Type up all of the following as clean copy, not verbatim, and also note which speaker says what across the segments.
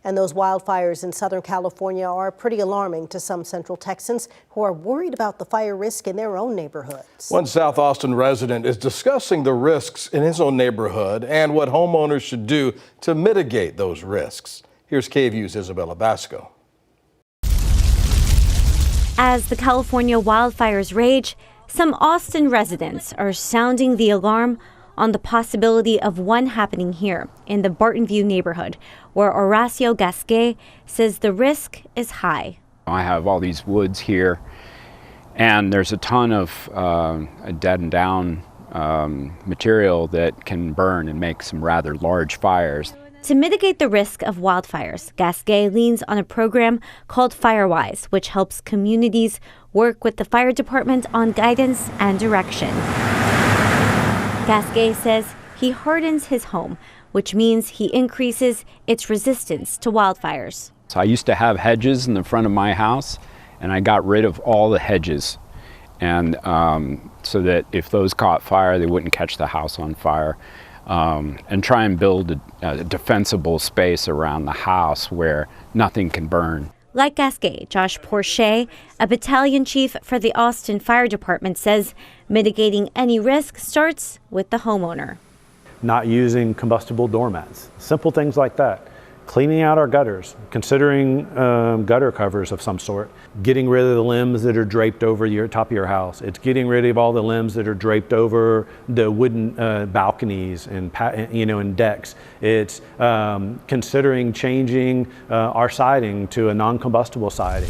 Speaker 1: And those wildfires in Southern California are pretty alarming to some Central Texans who are worried about the fire risk in their own neighborhoods.
Speaker 2: One South Austin resident is discussing the risks in his own neighborhood and what homeowners should do to mitigate those risks. Here's KVUE's Isabella Basco.
Speaker 3: As the California wildfires rage, some Austin residents are sounding the alarm on the possibility of one happening here in the Bartonview neighborhood, where Horacio Gasquet says the risk is high.
Speaker 4: I have all these woods here, and there's a ton of dead and down material that can burn and make some rather large fires.
Speaker 3: To mitigate the risk of wildfires, Gasquet leans on a program called Firewise, which helps communities work with the fire department on guidance and direction. Gasquet says he hardens his home, which means he increases its resistance to wildfires.
Speaker 4: So I used to have hedges in the front of my house, and I got rid of all the hedges, and so that if those caught fire, they wouldn't catch the house on fire. And try and build a defensible space around the house where nothing can burn.
Speaker 3: Like Gasquet, Josh Porche, a battalion chief for the Austin Fire Department, says mitigating any risk starts with the homeowner.
Speaker 5: Not using combustible doormats, simple things like that. Cleaning out our gutters, considering gutter covers of some sort, getting rid of the limbs that are draped over your top of your house. It's getting rid of all the limbs that are draped over the wooden balconies and and decks. It's considering changing our siding to a non-combustible siding.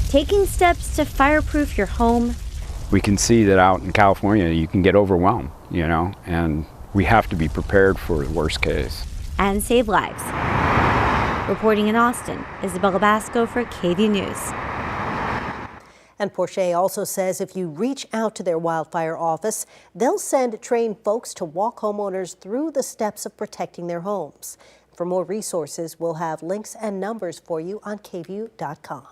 Speaker 3: Taking steps to fireproof your home.
Speaker 4: We can see that out in California you can get overwhelmed, and we have to be prepared for the worst case.
Speaker 3: And save lives. Reporting in Austin, Isabella Basco for KVUE News.
Speaker 1: And Porche also says if you reach out to their wildfire office, they'll send trained folks to walk homeowners through the steps of protecting their homes. For more resources, we'll have links and numbers for you on KVUE.com.